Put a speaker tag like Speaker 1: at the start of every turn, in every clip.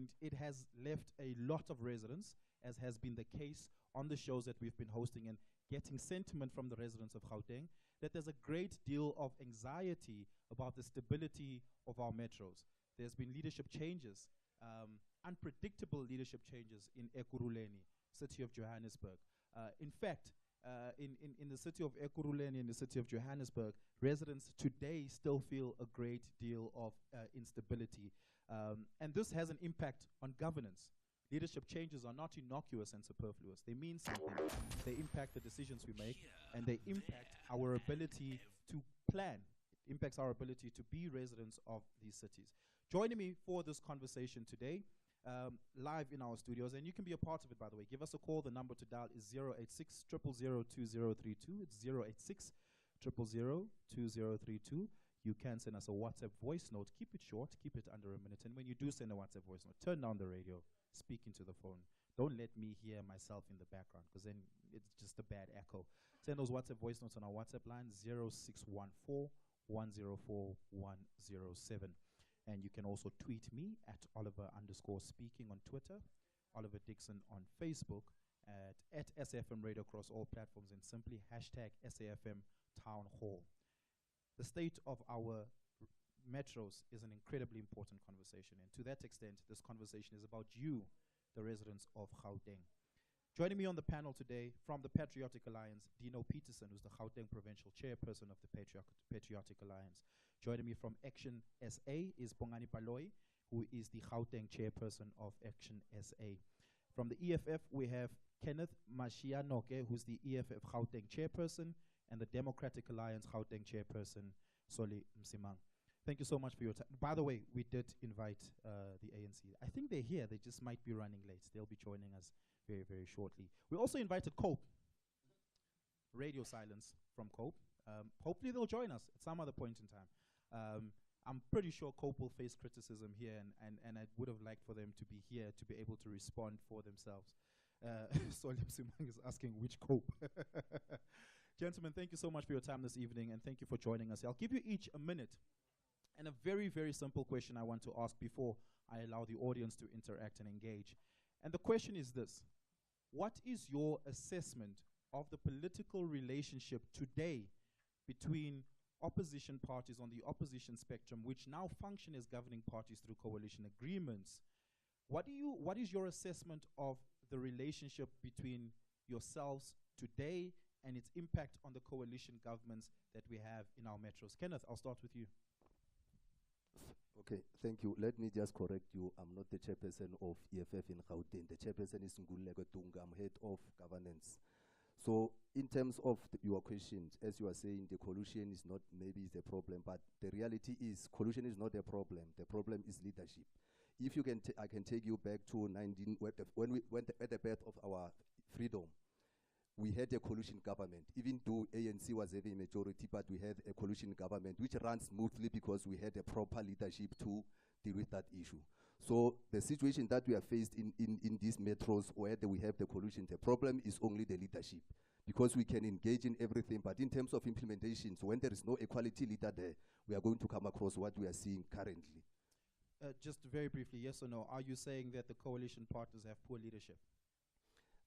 Speaker 1: and it has left a lot of residents, as has been the case on the shows that we've been hosting and getting sentiment from the residents of Gauteng, that there's a great deal of anxiety about the stability of our metros. There's been leadership changes, unpredictable leadership changes in Ekurhuleni, city of Johannesburg. In fact, in the city of Ekurhuleni, in the city of Johannesburg, residents today still feel a great deal of instability. And this has an impact on governance. Leadership changes are not innocuous and superfluous. They mean something. They impact the decisions we make, and they impact our ability to plan. It impacts our ability to be residents of these cities. Joining me for this conversation today, live in our studios, and you can be a part of it, by the way. Give us a call. The number to dial is 086 000 2032. It's 086 000 2032. You can send us a WhatsApp voice note. Keep it short. Keep it under a minute. And when you do send a WhatsApp voice note, turn down the radio. Speak into the phone. Don't let me hear myself in the background, because then it's just a bad echo. Send those WhatsApp voice notes on our WhatsApp line, 0614 104 107. And you can also tweet me at Oliver_speaking on Twitter, Oliver Dickson on Facebook, at SAFM Radio across all platforms, and simply hashtag SAFM Town Hall. The state of our metros is an incredibly important conversation, and to that extent, this conversation is about you, the residents of Gauteng. Joining me on the panel today from the Patriotic Alliance, Dino Peterson, who's the Gauteng Provincial Chairperson of the Patriotic Alliance. Joining me from Action SA is Bongani Paloi, who is the Gauteng Chairperson of Action SA. From the EFF, we have Kenneth Mashianoke, who's the EFF Gauteng Chairperson, and the Democratic Alliance Gauteng Chairperson, Soli Msimang. Thank you so much for your time. By the way, we did invite the ANC. I think they're here. They just might be running late. They'll be joining us very, very shortly. We also invited Cope. Radio silence from Cope. Hopefully they'll join us at some other point in time. I'm pretty sure Cope will face criticism here, and I would have liked for them to be here to be able to respond for themselves. Solim Simang is asking which Cope. Gentlemen, thank you so much for your time this evening, and thank you for joining us. I'll give you each a minute. And a very, very simple question I want to ask before I allow the audience to interact and engage. And the question is this: what is your assessment of the political relationship today between opposition parties on the opposition spectrum, which now function as governing parties through coalition agreements? What is your assessment of the relationship between yourselves today and its impact on the coalition governments that we have in our metros? Kenneth, I'll start with you.
Speaker 2: Okay, thank you. Let me just correct you. I'm not the chairperson of EFF in Gauteng. The chairperson is Ngulego Tunga. I'm head of governance. So in terms of your questions, as you are saying, the collusion is not maybe the problem, but the reality is collusion is not a problem. The problem is leadership. If you can, I can take you back to when we went at the birth of our freedom. We had a coalition government. Even though ANC was having a majority, but we had a coalition government which ran smoothly because we had a proper leadership to deal with that issue. So the situation that we are faced in these metros where we have the coalition, the problem is only the leadership, because we can engage in everything, but in terms of implementations, when there is no equality leader there, we are going to come across what we are seeing currently.
Speaker 1: Just very briefly, yes or no, are you saying that the coalition partners have poor leadership?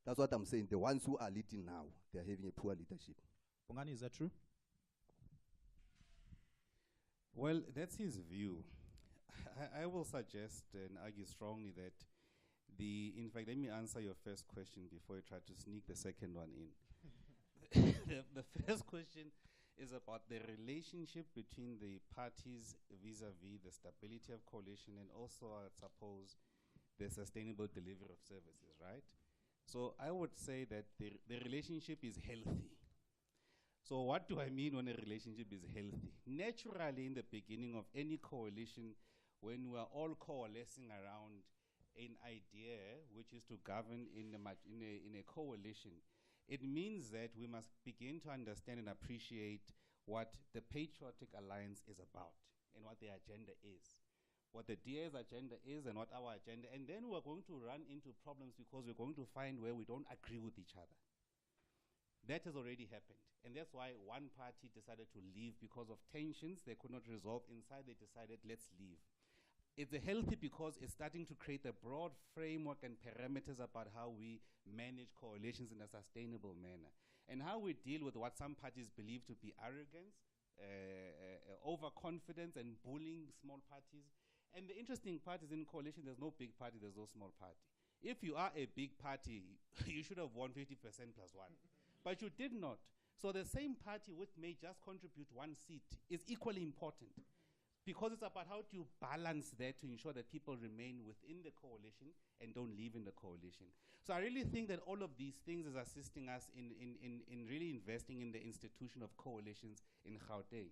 Speaker 2: That's what I'm saying. The ones who are leading now, they're having a poor leadership.
Speaker 1: Bongani, is that true?
Speaker 3: Well, that's his view. I will suggest and argue strongly that in fact, let me answer your first question before you try to sneak the second one in. The first question is about the relationship between the parties vis-a-vis the stability of coalition and also, I suppose, the sustainable delivery of services, right? So I would say that the relationship is healthy. So what do I mean when a relationship is healthy? Naturally, in the beginning of any coalition, when we are all coalescing around an idea which is to govern in a coalition, it means that we must begin to understand and appreciate what the Patriotic Alliance is about and what the agenda is, what the DA's agenda is and what our agenda, and then we're going to run into problems because we're going to find where we don't agree with each other. That has already happened, and that's why one party decided to leave because of tensions they could not resolve inside. They decided, let's leave. It's a healthy because it's starting to create a broad framework and parameters about how we manage coalitions in a sustainable manner, and how we deal with what some parties believe to be arrogance, overconfidence, and bullying small parties. And the interesting part is, in coalition, there's no big party, there's no small party. If you are a big party, you should have won 50% plus one. But you did not. So the same party which may just contribute one seat is equally important, because it's about how to balance that to ensure that people remain within the coalition and don't leave in the coalition. So I really think that all of these things is assisting us in really investing in the institution of coalitions in Gauteng.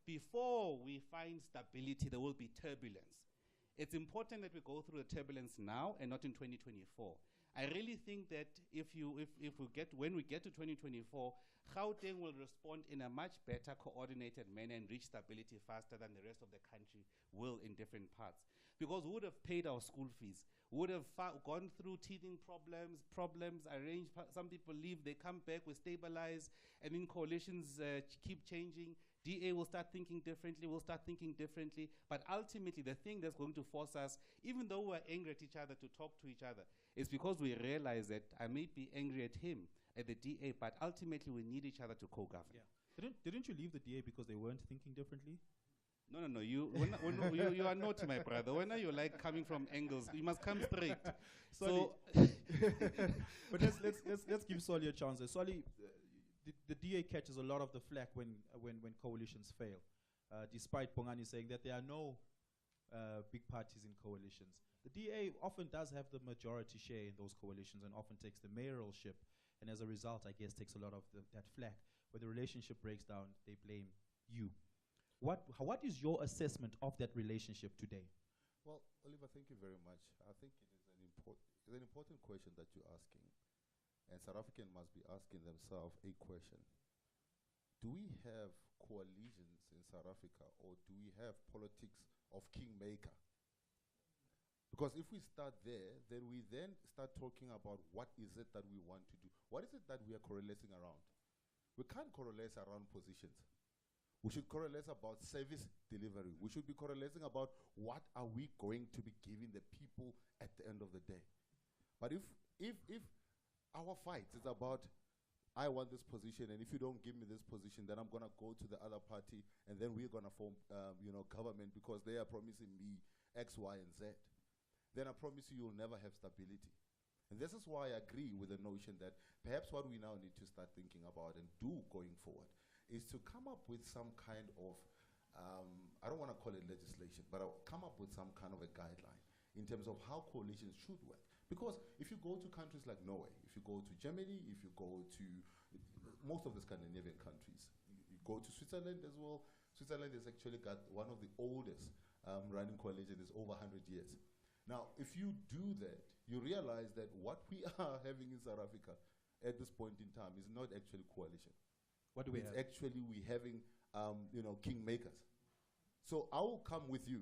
Speaker 3: Before we find stability, there will be turbulence. It's important that we go through the turbulence now and not in 2024. I really think that when we get to 2024, Gauteng will respond in a much better coordinated manner and reach stability faster than the rest of the country will in different parts. Because we would have paid our school fees, would have gone through teething problems, arranged, some people leave, they come back, we stabilize, and then coalitions keep changing. DA will start thinking differently, we'll start thinking differently, but ultimately the thing that's going to force us, even though we're angry at each other, to talk to each other, is because we realize that I may be angry at him, at the DA, but ultimately we need each other to co-govern.
Speaker 1: Yeah. Didn't you leave the DA because they weren't thinking differently?
Speaker 3: No. You are naughty, my brother. When are you like coming from angles? You must come straight.
Speaker 1: So, but let's give Solly a chance. Solly, the DA catches a lot of the flack when coalitions fail, despite Bongani saying that there are no big parties in coalitions. The DA often does have the majority share in those coalitions and often takes the mayoralship, and as a result, I guess, takes a lot of that flack. When the relationship breaks down, they blame you. What is your assessment of that relationship today?
Speaker 4: Well, Oliver, thank you very much. I think it is an important question that you're asking. And South Africans must be asking themselves a question. Do we have coalitions in South Africa, or do we have politics of kingmaker? Because if we start there, then we start talking about what is it that we want to do. What is it that we are correlating around? We can't correlate around positions. We should correlate about service delivery. We should be correlating about what are we going to be giving the people at the end of the day. But if our fight is about, I want this position, and if you don't give me this position, then I'm going to go to the other party, and then we're going to form government because they are promising me X, Y, and Z, then I promise you'll never have stability. And this is why I agree with the notion that perhaps what we now need to start thinking about and do going forward is to come up with some kind of, I don't want to call it legislation, but I'll come up with some kind of a guideline in terms of how coalitions should work. Because if you go to countries like Norway, if you go to Germany, if you go to most of the Scandinavian countries, you go to Switzerland as well. Switzerland has actually got one of the oldest running coalitions, is over 100 years. Now, if you do that, you realize that what we are having in South Africa at this point in time is not actually coalition.
Speaker 1: What do we
Speaker 4: have?
Speaker 1: have?
Speaker 4: Actually, we're having, kingmakers. So I will come with you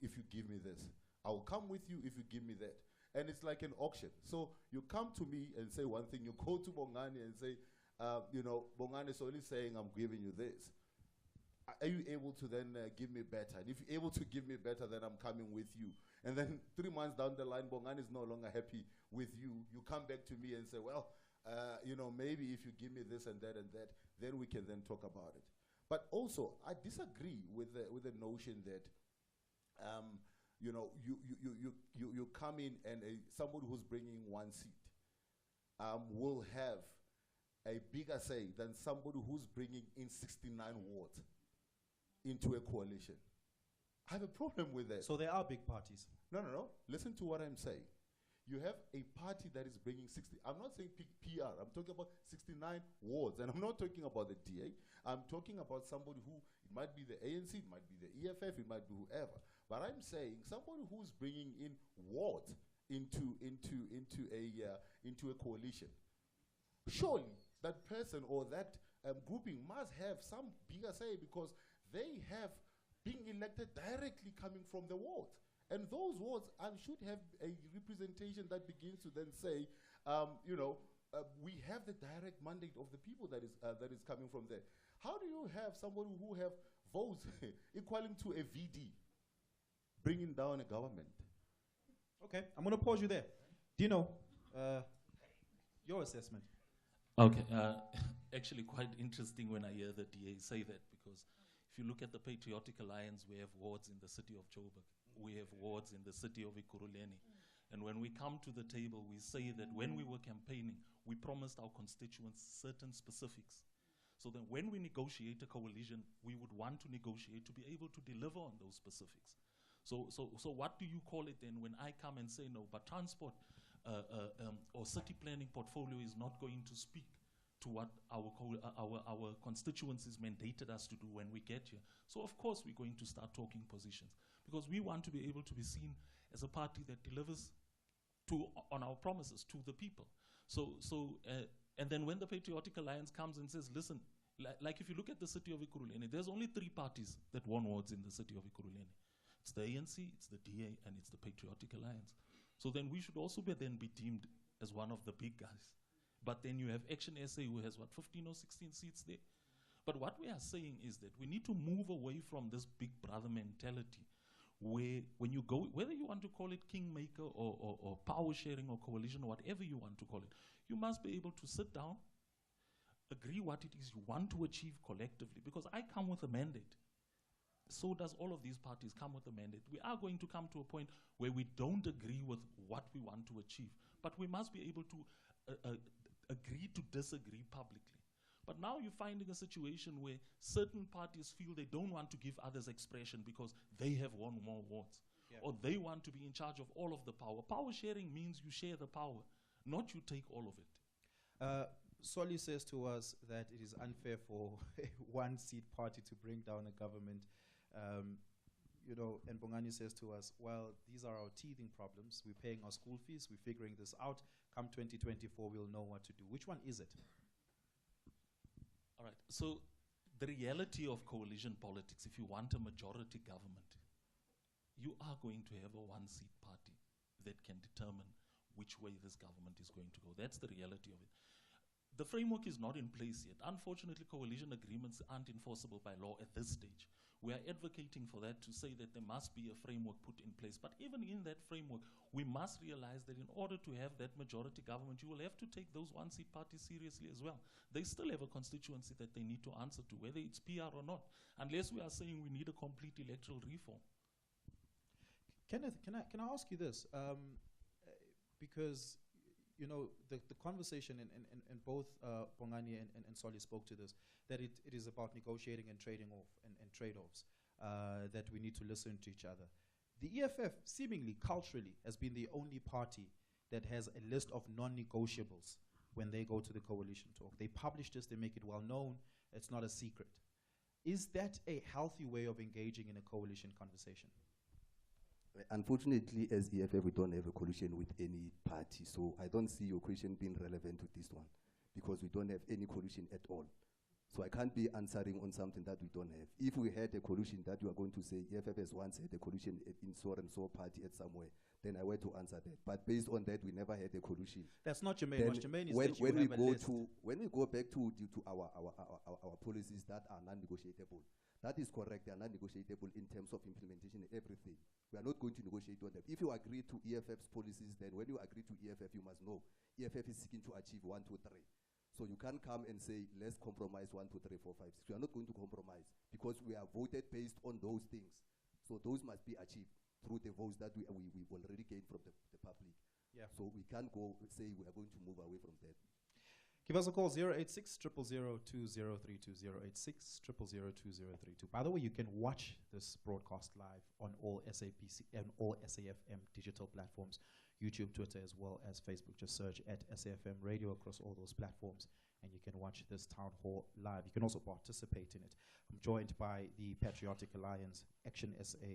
Speaker 4: if you give me this. I will come with you if you give me that. And it's like an auction. So you come to me and say one thing. You go to Bongani and say, Bongani is only saying I'm giving you this. Are you able to then give me better? And if you're able to give me better, then I'm coming with you. And then 3 months down the line, Bongani is no longer happy with you. You come back to me and say, well, maybe if you give me this and that, then we can then talk about it. But also, I disagree with the notion that, you come in and somebody who's bringing one seat will have a bigger say than somebody who's bringing in 69 wards into a coalition. I have a problem with that.
Speaker 1: So there are big parties.
Speaker 4: No. Listen to what I'm saying. You have a party that is bringing 60. I'm not saying PR. I'm talking about 69 wards. And I'm not talking about the DA. I'm talking about somebody who, it might be the ANC, it might be the EFF, it might be whoever. But I'm saying somebody who's bringing in wards into a coalition. Surely that person or that grouping must have some bigger say, because they have been elected directly coming from the wards. And those wards should have a representation that begins to then say, we have the direct mandate of the people that is coming from there. How do you have somebody who have votes equaling to a VD? bringing down a government.
Speaker 1: Okay, I'm going to pause you there. Dino, your assessment.
Speaker 5: Okay, actually quite interesting when I hear the DA say that, because if you look at the Patriotic Alliance, we have wards in the city of Joburg, we have wards in the city of Ekurhuleni, and when we come to the table, we say that when we were campaigning, we promised our constituents certain specifics. So that when we negotiate a coalition, we would want to negotiate to be able to deliver on those specifics. So what do you call it then when I come and say no, but transport or city planning portfolio is not going to speak to what our constituencies mandated us to do when we get here? So of course we're going to start talking positions, because we want to be able to be seen as a party that delivers on our promises to the people. And then when the Patriotic Alliance comes and says, listen, like if you look at the city of Ekurhuleni, there's only 3 parties that won wards in the city of Ekurhuleni. It's the ANC, it's the DA, and it's the Patriotic Alliance. So then we should also be deemed as one of the big guys. But then you have Action SA, who has, 15 or 16 seats there? But what we are saying is that we need to move away from this big brother mentality, where when you go, whether you want to call it kingmaker or power sharing or coalition or whatever you want to call it, you must be able to sit down, agree what it is you want to achieve collectively, because I come with a mandate. So does all of these parties come with a mandate. We are going to come to a point where we don't agree with what we want to achieve, but we must be able to agree to disagree publicly. But now you're finding a situation where certain parties feel they don't want to give others expression because they have won more wards, or they want to be in charge of all of the power. Power sharing means you share the power, not you take all of it.
Speaker 1: Soli says to us that it is unfair for a one-seat party to bring down a government. And Bongani says to us, well, these are our teething problems. We're paying our school fees. We're figuring this out. Come 2024, we'll know what to do. Which one is it?
Speaker 5: All right. So the reality of coalition politics, if you want a majority government, you are going to have a one-seat party that can determine which way this government is going to go. That's the reality of it. The framework is not in place yet. Unfortunately, coalition agreements aren't enforceable by law at this stage. We are advocating for that, to say that there must be a framework put in place. But even in that framework, we must realize that in order to have that majority government, you will have to take those one-seat parties seriously as well. They still have a constituency that they need to answer to, whether it's PR or not, unless we are saying we need a complete electoral reform.
Speaker 1: Kenneth, can I ask you this? Because the conversation, and both Bongani and Soli spoke to this, that it is about negotiating and trading off and trade-offs, that we need to listen to each other. The EFF, seemingly culturally, has been the only party that has a list of non-negotiables when they go to the coalition talk. They publish this, they make it well known, it's not a secret. Is that a healthy way of engaging in a coalition conversation?
Speaker 2: Unfortunately, as EFF, we don't have a coalition with any party, so I don't see your question being relevant to this one, because we don't have any coalition at all. So I can't be answering on something that we don't have. If we had a coalition that you are going to say, EFF has once had a coalition in so and so party at somewhere, then I were to answer that. But based on that, we never had a coalition.
Speaker 1: That's not germane. What's germane is
Speaker 2: when,
Speaker 1: that you have a list.
Speaker 2: when we go back to our policies that are non-negotiable, that is correct. They are non-negotiable in terms of implementation and everything. We are not going to negotiate on them. If you agree to EFF's policies, then when you agree to EFF, you must know EFF is seeking to achieve 1, 2, 3. So you can't come and say, let's compromise 1, 2, 3, 4, 5, 6. We are not going to compromise, because we are voted based on those things. So those must be achieved through the votes that we already gained from the public.
Speaker 1: Yeah.
Speaker 2: So we can't go say we are going to move away from that.
Speaker 1: Give us a call, 086 000 2032, 086 000 2032. By the way, you can watch this broadcast live on all SAPC and all SAFM digital platforms, YouTube, Twitter, as well as Facebook. Just search at SAFM Radio across all those platforms, and you can watch this town hall live. You can also participate in it. I'm joined by the Patriotic Alliance, Action SA,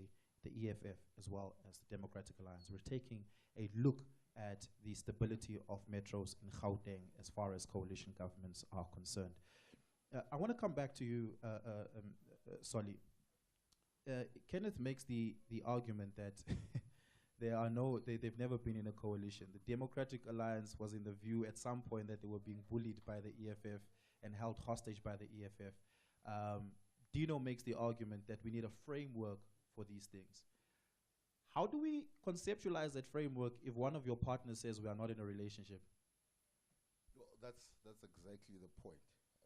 Speaker 1: the EFF, as well as the Democratic Alliance. We're taking a look at the stability of metros in Gauteng as far as coalition governments are concerned. I want to come back to you, Soli. Kenneth makes the argument that they've never been in a coalition. The Democratic Alliance was in the view at some point that they were being bullied by the EFF and held hostage by the EFF. Dino makes the argument that we need a framework for these things. How do we conceptualize that framework if one of your partners says we are not in a relationship?
Speaker 4: Well, that's exactly the point.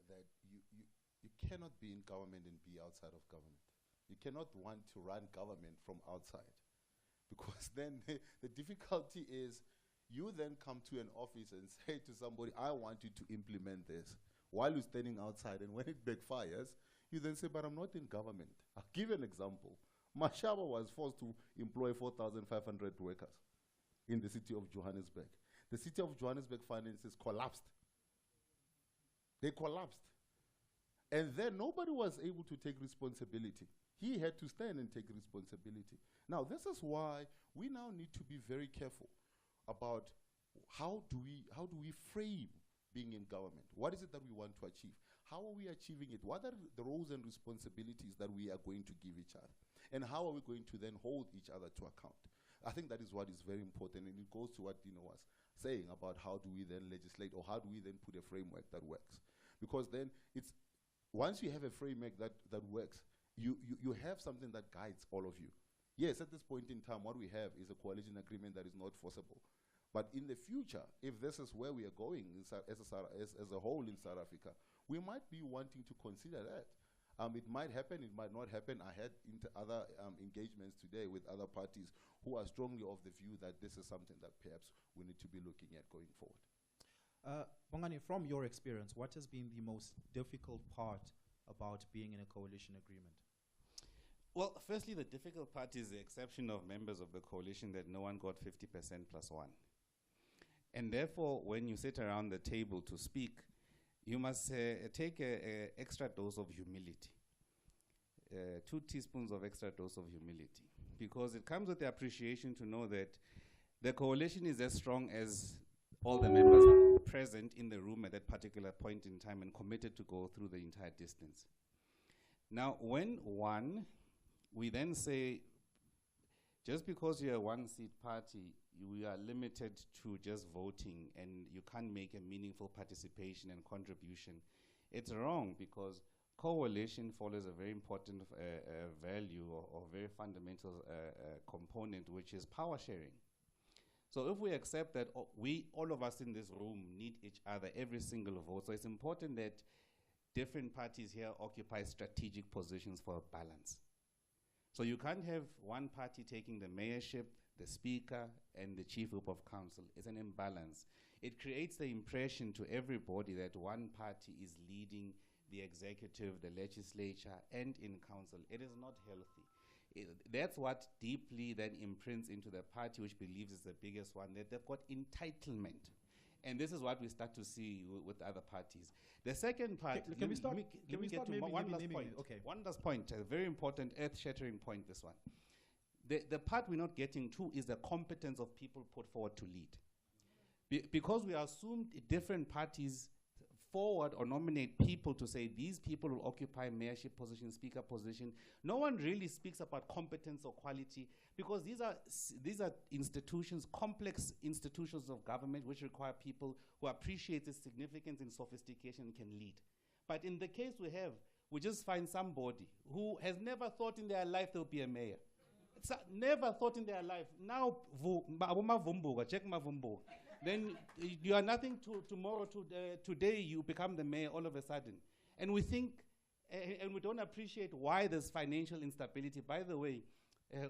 Speaker 4: That you cannot be in government and be outside of government. You cannot want to run government from outside, because then the difficulty is you then come to an office and say to somebody, I want you to implement this, while you're standing outside, and when it backfires, you then say, but I'm not in government. I'll give you an example. Mashaba was forced to employ 4,500 workers in the city of Johannesburg. The city of Johannesburg finances collapsed. They collapsed. And then nobody was able to take responsibility. He had to stand and take responsibility. Now, this is why we now need to be very careful about how do we frame being in government? What is it that we want to achieve? How are we achieving it? What are the roles and responsibilities that we are going to give each other? And how are we going to then hold each other to account? I think that is what is very important, and it goes to what Dino was saying about how do we then legislate, or how do we then put a framework that works? Because then it's, once you have a framework that works, you have something that guides all of you. Yes, at this point in time, what we have is a coalition agreement that is not forcible. But in the future, if this is where we are going as a whole in South Africa, we might be wanting to consider that. It might happen, it might not happen. I had other engagements today with other parties who are strongly of the view that this is something that perhaps we need to be looking at going forward.
Speaker 1: Bongani, from your experience, what has been the most difficult part about being in a coalition agreement?
Speaker 3: Well, firstly, the difficult part is the exception of members of the coalition that no one got 50% plus one. And therefore, when you sit around the table to speak, you must take an extra dose of humility. 2 teaspoons of extra dose of humility. Because it comes with the appreciation to know that the coalition is as strong as all the members present in the room at that particular point in time and committed to go through the entire distance. Now, when we then say, just because you're a one-seat party, we are limited to just voting and you can't make a meaningful participation and contribution. It's wrong, because coalition follows a very important value or very fundamental component, which is power sharing. So if we accept that all of us in this room need each other, every single vote, so it's important that different parties here occupy strategic positions for a balance. So you can't have one party taking the mayorship, the speaker, and the chief whip of council. It's an imbalance. It creates the impression to everybody that one party is leading the executive, the legislature, and in council. It is not healthy. That's what deeply then imprints into the party, which believes is the biggest one, that they've got entitlement. And this is what we start to see with other parties. The second part,
Speaker 1: can we start maybe
Speaker 3: one last
Speaker 1: naming
Speaker 3: point.
Speaker 1: it? Okay.
Speaker 3: One last point, a very important earth-shattering point, this one. The part we're not getting to is the competence of people put forward to lead. Because we assumed different parties forward or nominate people to say these people will occupy mayorship position, speaker position. No one really speaks about competence or quality, because these are institutions, complex institutions of government, which require people who appreciate the significance and sophistication and can lead. But in the case we just find somebody who has never thought in their life they'll be a mayor. Never thought in their life. Now, check Mavumbuga. Then you are nothing tomorrow. Today you become the mayor all of a sudden. And we think, and we don't appreciate why there's financial instability. By the way,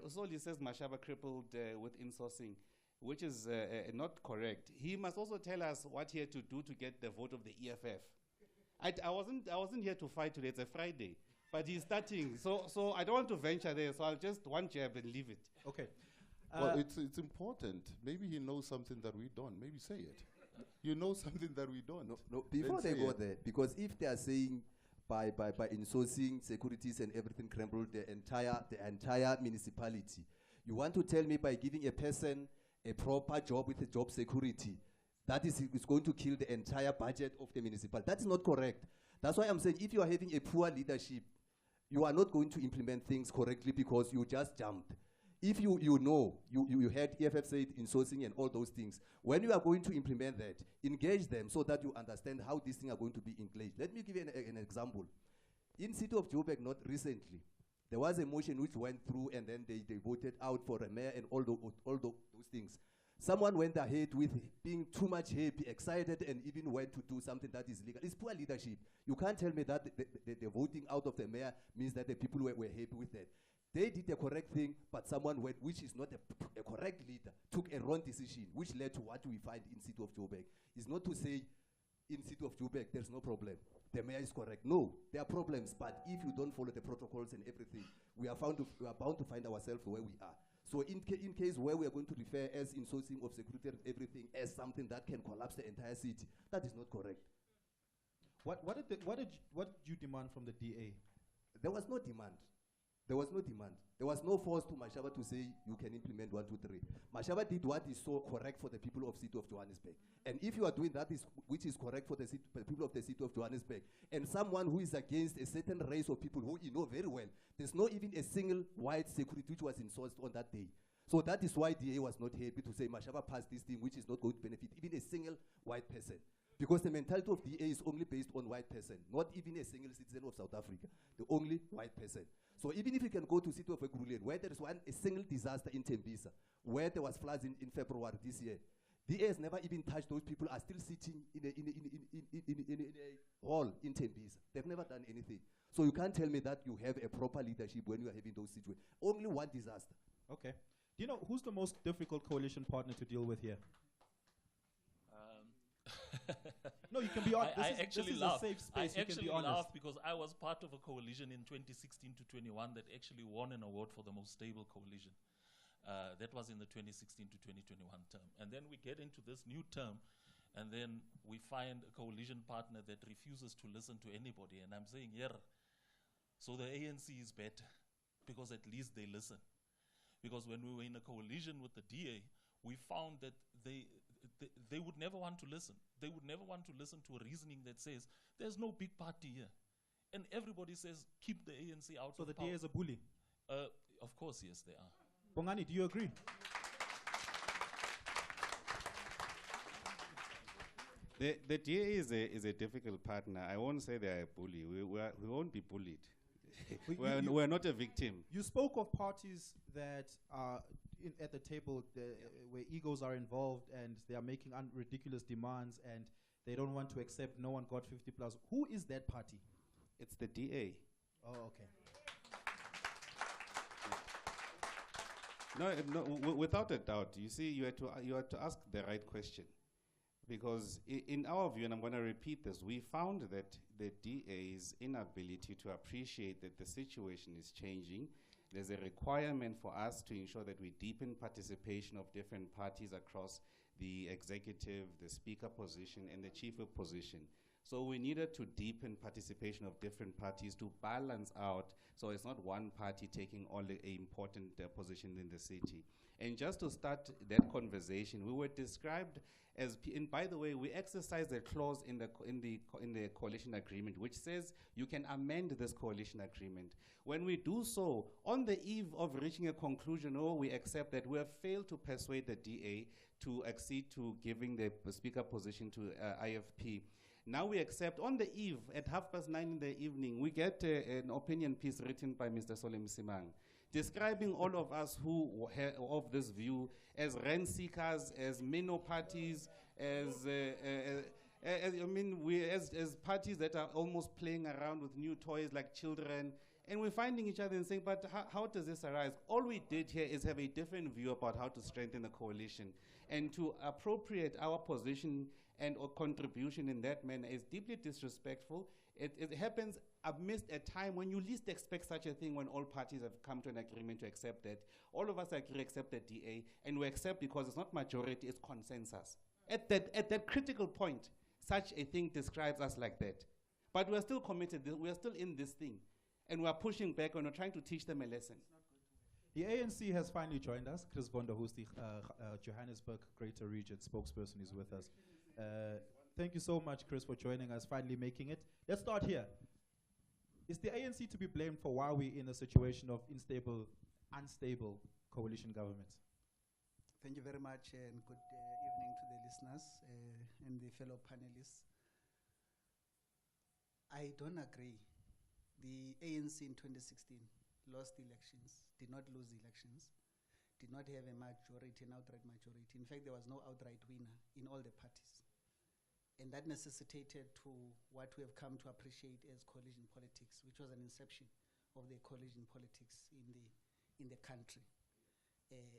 Speaker 3: Usoli says Mashaba crippled with insourcing, which is not correct. He must also tell us what he had to do to get the vote of the EFF. I wasn't here to fight today. It's a Friday. But he's starting, so I don't want to venture there, so I'll just one jab and leave it.
Speaker 1: Okay.
Speaker 4: Well, it's important. Maybe he knows something that we don't. Maybe say it. You know something that we don't.
Speaker 2: No, before they go there, because if they are saying by insourcing securities and everything crumbled the entire municipality, you want to tell me by giving a person a proper job with a job security, that is going to kill the entire budget of the municipality? That is not correct. That's why I'm saying if you are having a poor leadership, you are not going to implement things correctly because you just jumped. If you heard EFF say it in sourcing and all those things, when you are going to implement that, engage them so that you understand how these things are going to be engaged. Let me give you an example. In city of Joburg, not recently, There was a motion which went through, and then they voted out for a mayor and all those things. Someone went ahead with being too much happy, excited, and even went to do something that is legal. It's poor leadership. You can't tell me that the voting out of the mayor means that the people were happy with that. They did the correct thing, but someone went, which is not a correct leader, took a wrong decision, which led to what we find in city of Joburg. It's not to say in city of Joburg there's no problem. The mayor is correct. No, there are problems, but if you don't follow the protocols and everything, we are bound to find ourselves where we are. So in case where we are going to refer as insourcing of security and everything as something that can collapse the entire city, that is not correct.
Speaker 1: What did you demand from the DA?
Speaker 2: There was no demand. There was no demand. There was no force to Mashaba to say you can implement 1, 2, 3. Mashaba did what is so correct for the people of city of Johannesburg. And if you are doing that which is correct for the people of the city of Johannesburg, and someone who is against a certain race of people who you know very well, there's not even a single white security which was insourced on that day. So that is why DA was not happy to say Mashaba passed this thing which is not going to benefit even a single white person. Because the mentality of DA is only based on white person, not even a single citizen of South Africa, the only white person. So even if you can go to city of Ekurhuleni, where there is a single disaster in Tembisa, where there was floods in February this year, DA has never even touched those people, are still sitting in a hall in Tembisa. They've never done anything. So you can't tell me that you have a proper leadership when you are having those situations. Only one disaster.
Speaker 1: Okay. Do you know who's the most difficult coalition partner to deal with here? No, you can be honest. This is a safe space.
Speaker 5: I actually laugh because I was part of a coalition in 2016 to 21 that actually won an award for the most stable coalition. That was in the 2016 to 2021 term. And then we get into this new term, and then we find a coalition partner that refuses to listen to anybody. And I'm saying, yeah, so the ANC is better because at least they listen. Because when we were in a coalition with the DA, we found that they would never want to listen. They would never want to listen to a reasoning that says, there's no big party here. And everybody says, keep the ANC out
Speaker 1: so
Speaker 5: of
Speaker 1: the
Speaker 5: power.
Speaker 1: DA is a bully?
Speaker 5: Of course, yes, they are.
Speaker 1: Bongani, do you agree?
Speaker 3: The DA is a difficult partner. I won't say they're a bully. We won't be bullied. We're not a victim.
Speaker 1: You spoke of parties that are at the table where egos are involved and they are making ridiculous demands and they don't want to accept no one got 50 plus. Who is that party?
Speaker 3: It's the DA.
Speaker 1: Oh, okay.
Speaker 3: No, without a doubt. You see, you had to ask the right question. Because in our view, and I'm going to repeat this, we found that the DA's inability to appreciate that the situation is changing. There's a requirement for us to ensure that we deepen participation of different parties across the executive, the speaker position, and the chief whip position. So we needed to deepen participation of different parties to balance out, so it's not one party taking all the important positions in the city. And just to start that conversation, we were described as, and by the way, we exercised a clause in the coalition agreement which says you can amend this coalition agreement. When we do so, on the eve of reaching a conclusion, we accept that we have failed to persuade the DA to accede to giving the speaker position to IFP. Now we accept, on the eve, at 9:30 in the evening, we get an opinion piece written by Mr. Solem Simang, describing all of us who of this view as rent seekers, as minnow parties, as parties that are almost playing around with new toys like children. And we're finding each other and saying, but how does this arise? All we did here is have a different view about how to strengthen the coalition. And to appropriate our position and or contribution in that manner is deeply disrespectful. It happens amidst a time when you least expect such a thing, when all parties have come to an agreement to accept that. All of us agree except the DA, and we accept because it's not majority, it's consensus. At that critical point, such a thing describes us like that. But we're still committed, we're still in this thing, and we're pushing back and we're trying to teach them a lesson.
Speaker 1: The ANC has finally joined us. Chris Vonda, who's the Johannesburg Greater Region spokesperson, is with us. Thank you so much, Chris, for joining us, finally making it. Let's start here. Is the ANC to be blamed for why we're in a situation of unstable coalition government?
Speaker 6: Thank you very much, and good evening to the listeners and the fellow panelists. I don't agree. The ANC in 2016 lost elections, did not lose elections, did not have a majority, an outright majority. In fact, there was no outright winner in all the parties. And that necessitated to what we have come to appreciate as coalition politics, which was an inception of the coalition politics in the country.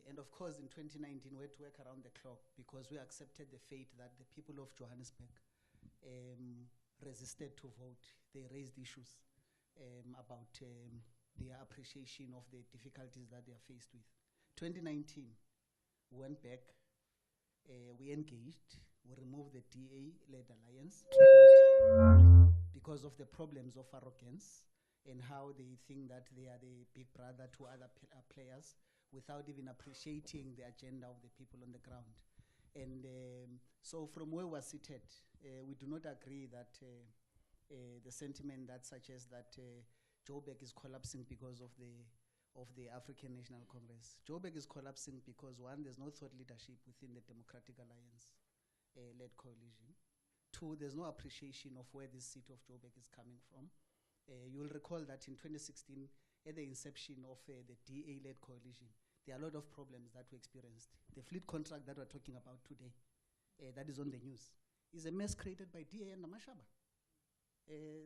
Speaker 6: And of course, in 2019, we had to work around the clock because we accepted the fate that the people of Johannesburg resisted to vote. They raised issues about their appreciation of the difficulties that they are faced with. 2019, we went back, we engaged, we removed the DA-led alliance because of the problems of arrogance and how they think that they are the big brother to other players without even appreciating the agenda of the people on the ground. And so from where we're seated, we do not agree that the sentiment that suggests that Joburg is collapsing because of the African National Congress. Joburg is collapsing because, one, there's no thought leadership within the Democratic Alliance led coalition. Two, there's no appreciation of where this seat of Joburg is coming from. You will recall that in 2016, at the inception of the DA-led coalition, there are a lot of problems that we experienced. The fleet contract that we're talking about today, that is on the news, is a mess created by DA and Namashaba.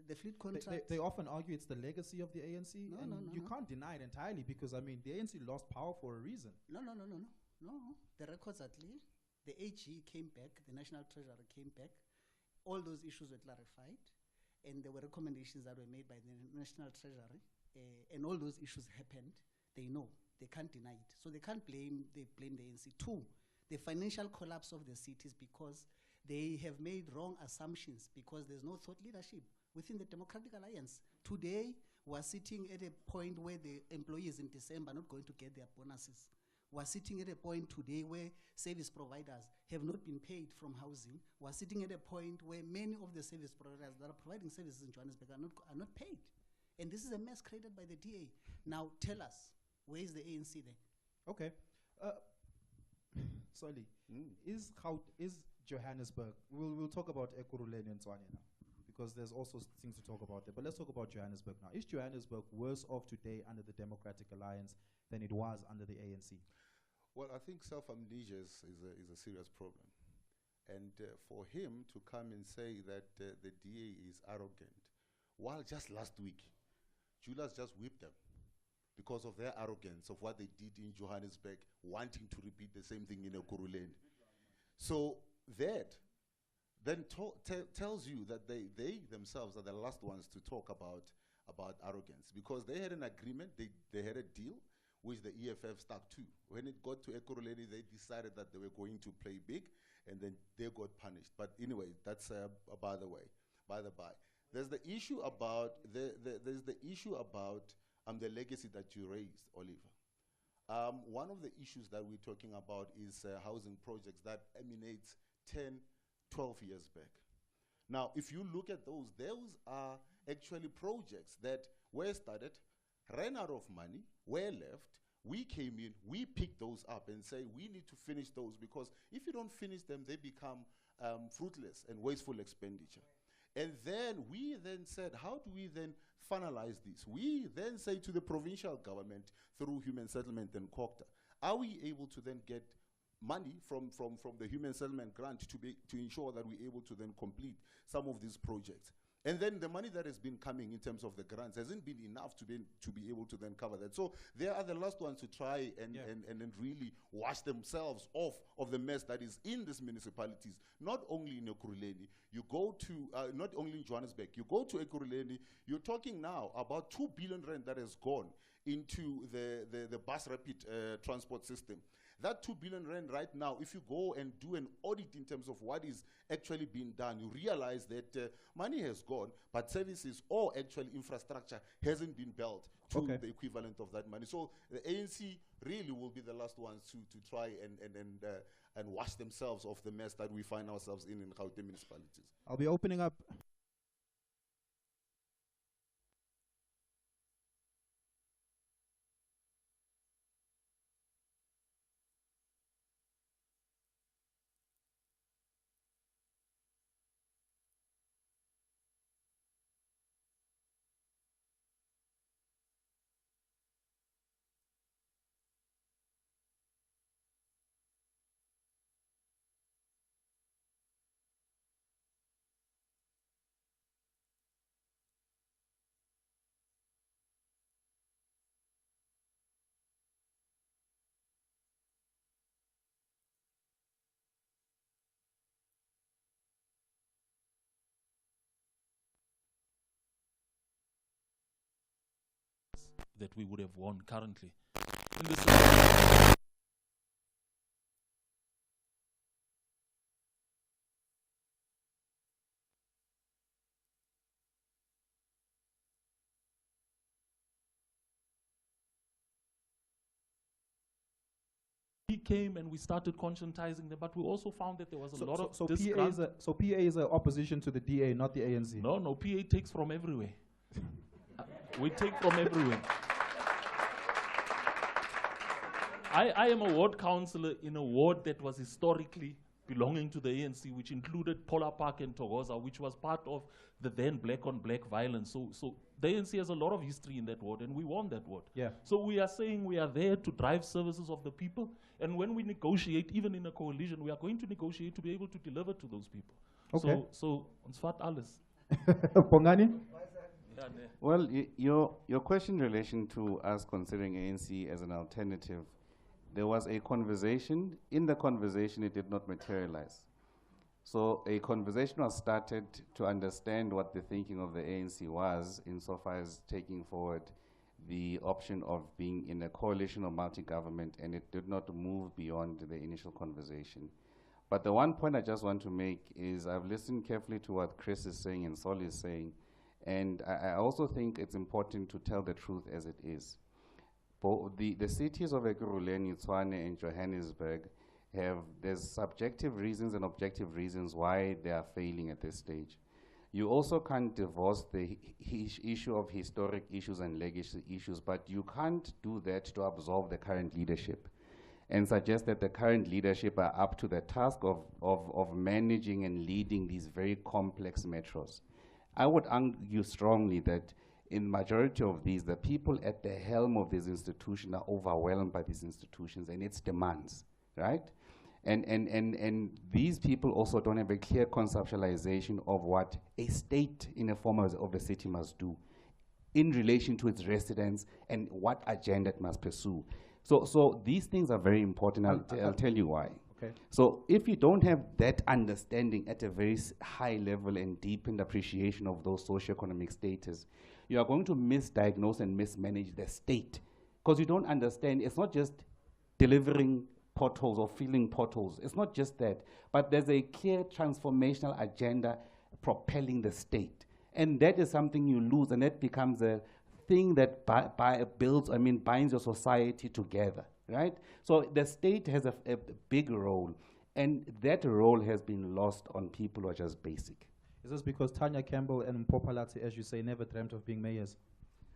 Speaker 6: The fleet contract...
Speaker 1: They often argue it's the legacy of the ANC,
Speaker 6: No,
Speaker 1: and
Speaker 6: no, no,
Speaker 1: you
Speaker 6: no.
Speaker 1: can't deny it entirely because, I mean, the ANC lost power for a reason.
Speaker 6: No. The records are clear. The AG came back, the National Treasurer came back. All those issues were clarified, and there were recommendations that were made by the National Treasury, and all those issues happened. They know. They can't deny it. So they can't blame the ANC. Two, the financial collapse of the city is because they have made wrong assumptions because there's no thought leadership within the Democratic Alliance. Today, we're sitting at a point where the employees in December are not going to get their bonuses. We're sitting at a point today where service providers have not been paid from housing. We're sitting at a point where many of the service providers that are providing services in Johannesburg are not paid. And this is a mess created by the DA. Now tell us, where is the ANC there?
Speaker 1: Okay. Sorry. Is Johannesburg, we'll talk about Ekurhuleni and Tshwane now, because there's also things to talk about there. But let's talk about Johannesburg now. Is Johannesburg worse off today under the Democratic Alliance than it was under the ANC?
Speaker 4: Well, I think self-amnesia is a serious problem. And for him to come and say that the DA is arrogant, while just last week, Julius just whipped them because of their arrogance of what they did in Johannesburg, wanting to repeat the same thing in Ekurhuleni. So that then tells you that they themselves are the last ones to talk about arrogance, because they had an agreement, they had a deal, which the EFF stuck to. When it got to Ekurhuleni, they decided that they were going to play big, and then they got punished. But anyway, that's by the by. There's the issue about there's the issue about the legacy that you raised, Oliver. One of the issues that we're talking about is housing projects that emanates 10, 12 years back. Now, if you look at those are actually projects that were started, ran out of money, were left. We came in, we picked those up and say we need to finish those, because if you don't finish them, they become fruitless and wasteful expenditure. And then we then said, how do we then finalize this? We then say to the provincial government through Human Settlement and COCTA, are we able to then get money from the Human Settlement grant to ensure that we're able to then complete some of these projects? And then the money that has been coming in terms of the grants hasn't been enough to be able to then cover that. So they are the last ones to try and really wash themselves off of the mess that is in these municipalities, not only in Ekurhuleni. You go to, not only in Johannesburg, you go to Ekurhuleni, you're talking now about 2 billion rand that has gone into the bus rapid transport system. That 2 billion rand right now, if you go and do an audit in terms of what is actually being done, you realize that money has gone, but services or actual infrastructure hasn't been built to the equivalent of that money. So the ANC really will be the last ones to try and wash themselves of the mess that we find ourselves in Gauteng municipalities.
Speaker 1: I'll be opening up
Speaker 5: that we would have won currently. In this we came and we started conscientizing them, but we also found that there was a lot of
Speaker 1: PA is an opposition to the DA, not the ANC.
Speaker 5: No, PA takes from everywhere. We take from everywhere. I am a ward councillor in a ward that was historically belonging to the ANC, which included Polar Park and Togoza, which was part of the then black-on-black violence. So the ANC has a lot of history in that ward, and we won that ward.
Speaker 1: Yeah.
Speaker 5: So we are saying we are there to drive services of the people, and when we negotiate, even in a coalition, we are going to negotiate to be able to deliver to those people.
Speaker 1: Okay.
Speaker 5: So ons vat alles.
Speaker 1: Bongani?
Speaker 3: Well, your question in relation to us considering ANC as an alternative, there was a conversation. In the conversation, it did not materialize. So a conversation was started to understand what the thinking of the ANC was insofar as taking forward the option of being in a coalition or multi-government, and it did not move beyond the initial conversation. But the one point I just want to make is I've listened carefully to what Chris is saying and Sol is saying, and I also think it's important to tell the truth as it is. The cities of Ekurhuleni, Tshwane, and Johannesburg there's subjective reasons and objective reasons why they are failing at this stage. You also can't divorce the issue of historic issues and legacy issues, but you can't do that to absolve the current leadership and suggest that the current leadership are up to the task of managing and leading these very complex metros. I would argue strongly that in majority of these, the people at the helm of these institutions are overwhelmed by these institutions and its demands, right? And these people also don't have a clear conceptualization of what a state in a form of the city must do in relation to its residents and what agenda it must pursue. So these things are very important. I'll tell you why.
Speaker 1: Okay.
Speaker 3: So if you don't have that understanding at a very high level and deepened appreciation of those socioeconomic status, you are going to misdiagnose and mismanage the state, because you don't understand. It's not just delivering potholes or filling potholes. It's not just that, but there's a clear transformational agenda propelling the state. And that is something you lose, and that becomes a thing that binds your society together, right? So the state has a big role, and that role has been lost on people who are just basic.
Speaker 1: Is this because Tanya Campbell and Mpopalati, as you say, never dreamt of being mayors?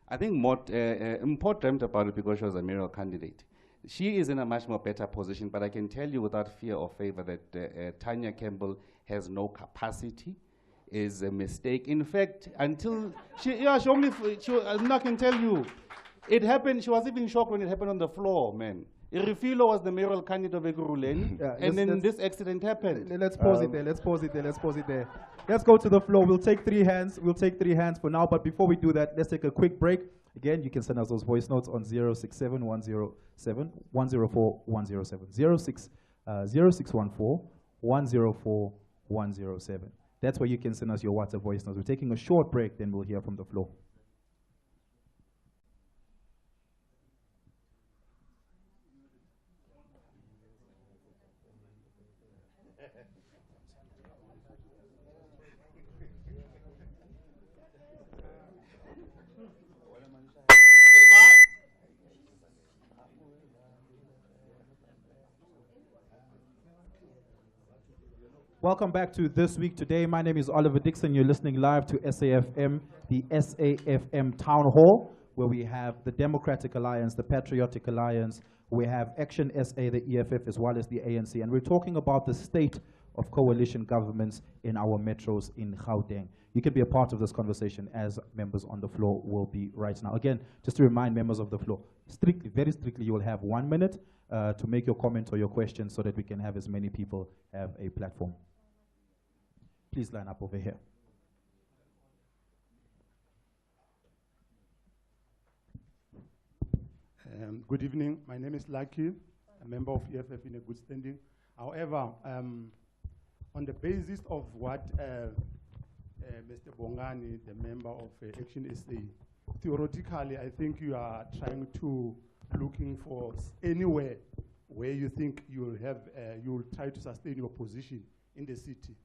Speaker 3: I think Mpho dreamt about it because she was a mayoral candidate. She is in a much more better position, but I can tell you without fear or favor that Tanya Campbell has no capacity, is a mistake. In fact, until I can tell you, it happened. She was even shocked when it happened on the floor, man. Irifilo was the mayoral candidate of Ekurhuleni, and then this accident happened.
Speaker 1: Let's pause it there. Let's pause it there. Let's pause it there. Let's go to the floor. We'll take 3 hands. We'll take 3 hands for now. But before we do that, let's take a quick break. Again, you can send us those voice notes on 067 107 104 107. 0614 104 107. That's where you can send us your WhatsApp voice notes. We're taking a short break, then we'll hear from the floor. Welcome back to This Week Today. My name is Oliver Dickson. You're listening live to SAFM, the SAFM Town Hall, where we have the Democratic Alliance, the Patriotic Alliance, we have Action SA, the EFF, as well as the ANC. And we're talking about the state of coalition governments in our metros in Gauteng. You can be a part of this conversation, as members on the floor will be right now. Again, just to remind members of the floor, very strictly, you will have 1 minute to make your comment or your question so that we can have as many people have a platform. Please line up over here.
Speaker 7: Good evening. My name is Lucky, a member of EFF in a good standing. However, on the basis of what Mr. Bongani, the member of Action SA, theoretically, I think you are trying to looking for anywhere where you think you'll have, you'll try to sustain your position in the city.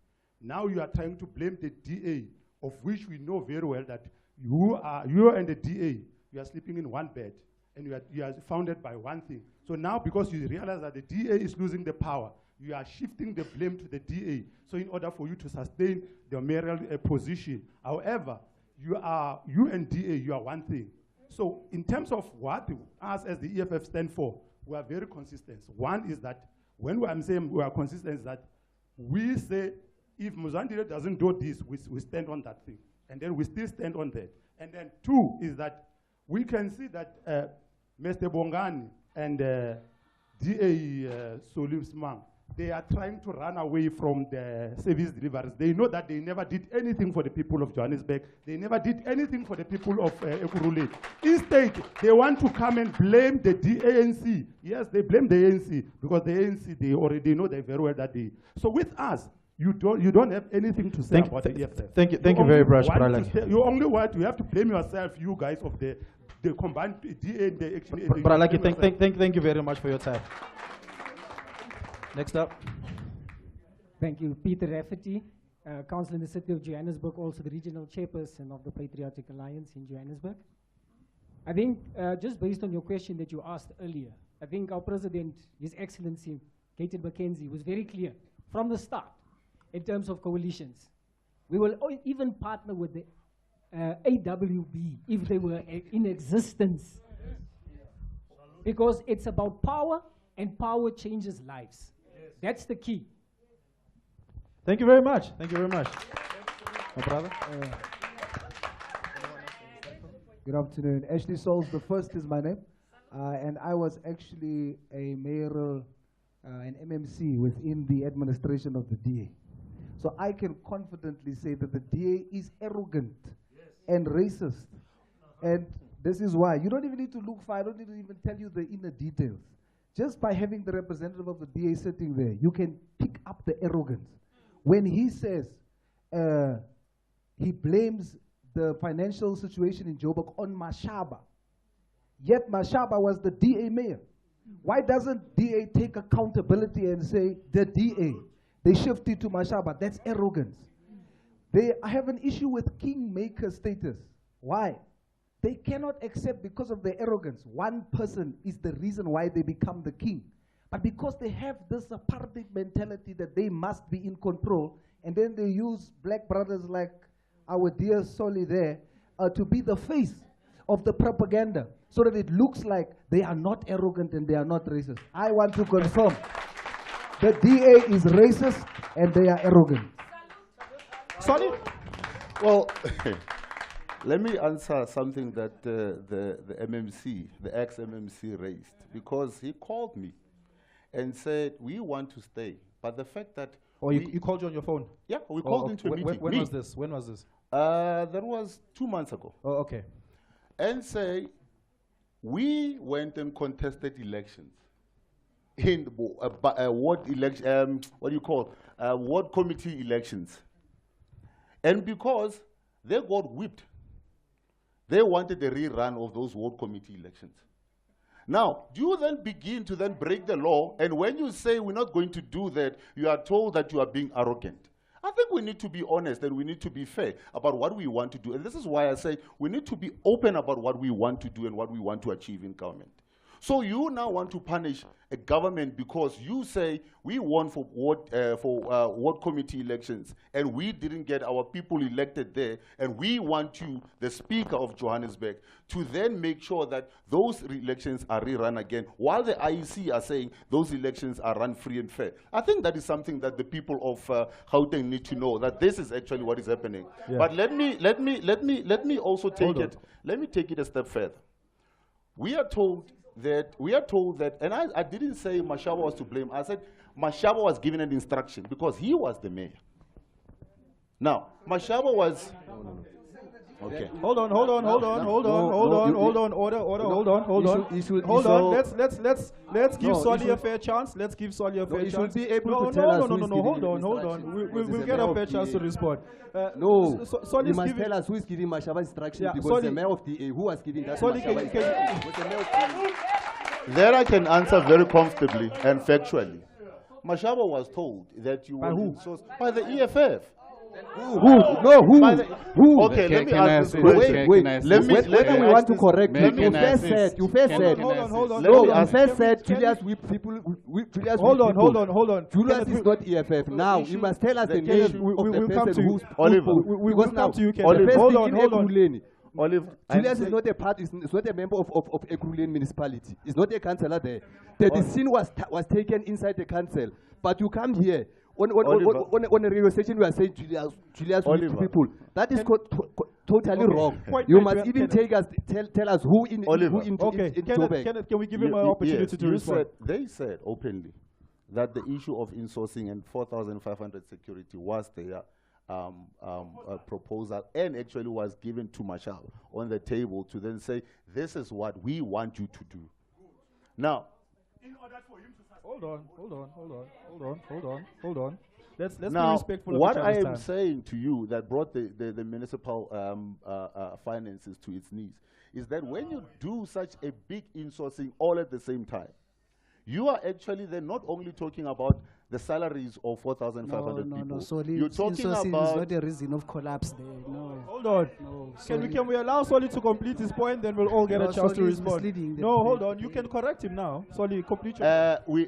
Speaker 7: Now you are trying to blame the DA, of which we know very well that you and the DA, you are sleeping in one bed, and you are founded by one thing. So now, because you realize that the DA is losing the power, you are shifting the blame to the DA. So in order for you to sustain the mayoral position, however, you and DA, you are one thing. So in terms of what us as the EFF stand for, we are very consistent. One is that, when I'm saying we are consistent, is that we say, if Mozambique doesn't do this, we stand on that thing. And then we still stand on that. And then two is that we can see that Mr. Bongani and DA Solimsman, they are trying to run away from the service deliveries. They know that they never did anything for the people of Johannesburg. They never did anything for the people of Ekurhuleni. Instead, they want to come and blame the ANC. Yes, they blame the ANC because the ANC, they already know very well that they. So with us, you don't have anything to say about the EFF.
Speaker 1: Thank you very much,
Speaker 7: Bralaki. You only want, you have to blame yourself, you guys of the combined DA and the action.
Speaker 1: Bralaki, thank you very much for your time. Next up.
Speaker 8: Thank you. Peter Rafferty, Councillor in the City of Johannesburg, also the Regional Chairperson of the Patriotic Alliance in Johannesburg. I think, just based on your question that you asked earlier, I think our President, His Excellency, Gauteng Mackenzie, was very clear from the start in terms of coalitions. We will even partner with the AWB if they were in existence. Because it's about power, and power changes lives. That's the key.
Speaker 1: Thank you very much. Thank you very much. My brother.
Speaker 9: Good afternoon. Ashley Souls, the first is my name. And I was actually a mayoral, an MMC within the administration of the DA. So I can confidently say that the DA is arrogant and racist. And this is why. You don't even need to look far. I don't need to even tell you the inner details. Just by having the representative of the DA sitting there, you can pick up the arrogance. When he says he blames the financial situation in Joburg on Mashaba, yet Mashaba was the DA mayor. Why doesn't DA take accountability and say, the DA, they shifted to Mashaba? That's arrogance. They have an issue with kingmaker status. Why? They cannot accept, because of their arrogance, one person is the reason why they become the king. But because they have this apartheid mentality that they must be in control, and then they use black brothers like our dear Soli there to be the face of the propaganda, so that it looks like they are not arrogant and they are not racist. I want to confirm the DA is racist and they are arrogant.
Speaker 1: Soli?
Speaker 4: Well, let me answer something that the MMC, the ex-MMC raised, because he called me and said, we want to stay. But the fact that...
Speaker 1: Oh, you called you on your phone?
Speaker 4: Yeah, we called into a meeting.
Speaker 1: When was this? When was this?
Speaker 4: That was 2 months ago.
Speaker 1: Oh, okay.
Speaker 4: And say, we went and contested elections in ward election, what do you call, ward committee elections. And because they got whipped, they wanted a rerun of those ward committee elections. Now, do you then begin to then break the law, and when you say we're not going to do that, you are told that you are being arrogant? I think we need to be honest and we need to be fair about what we want to do. And this is why I say we need to be open about what we want to do and what we want to achieve in government. So you now want to punish a government because you say we won for ward committee elections and we didn't get our people elected there, and we want you, the Speaker of Johannesburg, to then make sure that those elections are rerun again, while the IEC are saying those elections are run free and fair. I think that is something that the people of Gauteng need to know, that this is actually what is happening. Yeah. But let me also take it. Let me take it a step further. We are told that, and I didn't say Mashaba was to blame. I said Mashaba was given an instruction because he was the mayor. Now, Mashaba was... Okay.
Speaker 1: Hold on. Order. Let's give Solly a fair chance. Let's give Solly a fair chance.
Speaker 2: He should be able to tell us who is giving
Speaker 1: Hold on.
Speaker 2: instruction.
Speaker 1: We'll get a fair chance to respond.
Speaker 2: You must tell us who is giving Mashaba instruction, because
Speaker 1: Solly,
Speaker 2: the mayor of DA, who was giving that
Speaker 1: Solly,
Speaker 2: Mashaba instruction? Was the mayor of DA.
Speaker 4: There I can answer very comfortably and factually. Mashaba was told that you were by the EFF.
Speaker 2: Who? No, who? Who?
Speaker 4: Okay, let me
Speaker 3: Can I
Speaker 4: ask
Speaker 3: say
Speaker 4: this
Speaker 3: this?
Speaker 4: question.
Speaker 2: Wait,
Speaker 3: Let me-
Speaker 2: whether we want to correct
Speaker 3: May-
Speaker 2: you,
Speaker 3: can I
Speaker 2: first
Speaker 3: assist?
Speaker 2: said, you first said.
Speaker 1: Hold on.
Speaker 2: No,
Speaker 1: Let me
Speaker 2: you first
Speaker 1: ask-
Speaker 2: said
Speaker 1: can
Speaker 2: Julius
Speaker 1: we-
Speaker 2: with people.
Speaker 1: Hold on.
Speaker 2: Julius is not EFF. Now, you must tell us the name of the
Speaker 1: we'll come
Speaker 2: person
Speaker 1: to you.
Speaker 2: who's
Speaker 4: Oliver.
Speaker 1: We'll come to you, Kenneth.
Speaker 2: Oliver.
Speaker 1: Hold on.
Speaker 4: Olive,
Speaker 2: Julius is not a part. Is not a member of Ekurhuleni municipality. He's not a councillor there. The decision was taken inside the council. But you come here on a radio station. We are saying Julius with people. That is totally wrong. You must even tell us who in Joburg.
Speaker 1: Kenneth, can we give him an opportunity to respond?
Speaker 4: They said openly that the issue of insourcing and 4,500 security was their proposal, and actually was given to Mashal on the table to then say, this is what we want you to do. Now,
Speaker 1: In order for him to hold on. Let's be
Speaker 4: now,
Speaker 1: respectful of
Speaker 4: what
Speaker 1: each
Speaker 4: I
Speaker 1: other's
Speaker 4: am
Speaker 1: time.
Speaker 4: saying to you that brought the municipal finances to its knees is that when you do such a big insourcing all at the same time, you are actually then not only talking about the salaries of 4,500 people.
Speaker 6: No.
Speaker 4: You're talking
Speaker 6: Is
Speaker 4: about
Speaker 6: not a reason of collapse there. No.
Speaker 1: Hold on.
Speaker 6: No,
Speaker 1: Can we allow Solly to complete his point, then we'll all get
Speaker 6: No,
Speaker 1: a chance to
Speaker 6: Solly is
Speaker 1: respond.
Speaker 6: misleading the
Speaker 1: No, hold
Speaker 6: debate.
Speaker 1: on. You can correct him now. Solly, complete your
Speaker 4: we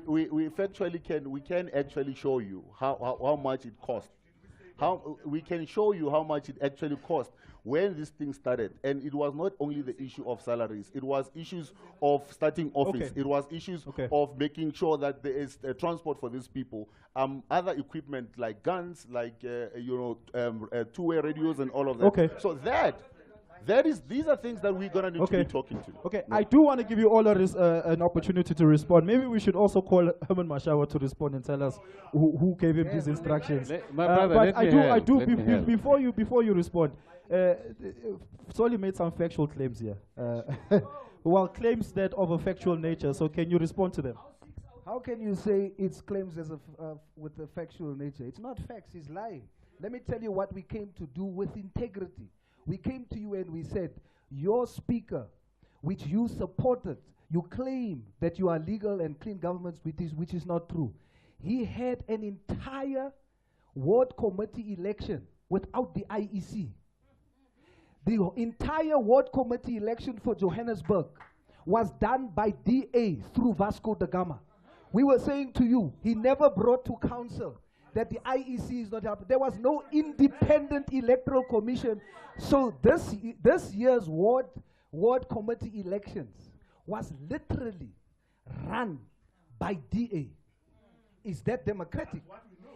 Speaker 4: factually can actually show you how much it cost. We can show you how much it actually cost when this thing started. And it was not only the issue of salaries, it was issues of starting office,
Speaker 1: Okay.
Speaker 4: it was issues
Speaker 1: Okay.
Speaker 4: of making sure that there is transport for these people, other equipment like guns, like two-way radios and all of that.
Speaker 1: Okay.
Speaker 4: So these are things that we're gonna need to be talking to.
Speaker 1: Okay, I do want to give you all an opportunity to respond. Maybe we should also call Herman Mashawa to respond and tell us who gave him these instructions.
Speaker 3: My brother,
Speaker 1: but
Speaker 3: let
Speaker 1: I
Speaker 3: me
Speaker 1: do,
Speaker 3: help, let me help.
Speaker 1: before you respond, Solly made some factual claims here. Well, claims that of a factual nature. So can you respond to them?
Speaker 9: How can you say it's claims as with a factual nature? It's not facts, it's lying. Let me tell you what we came to do with integrity. We came to you and we said, your speaker, which you supported, you claim that you are legal and clean governments, which is not true. He had an entire ward committee election without the IEC. The entire ward committee election for Johannesburg was done by DA through Vasco da Gama. We were saying to you, he never brought to council that the IEC is not happening. There was no independent electoral commission. So this year's ward committee elections was literally run by DA. Is that democratic?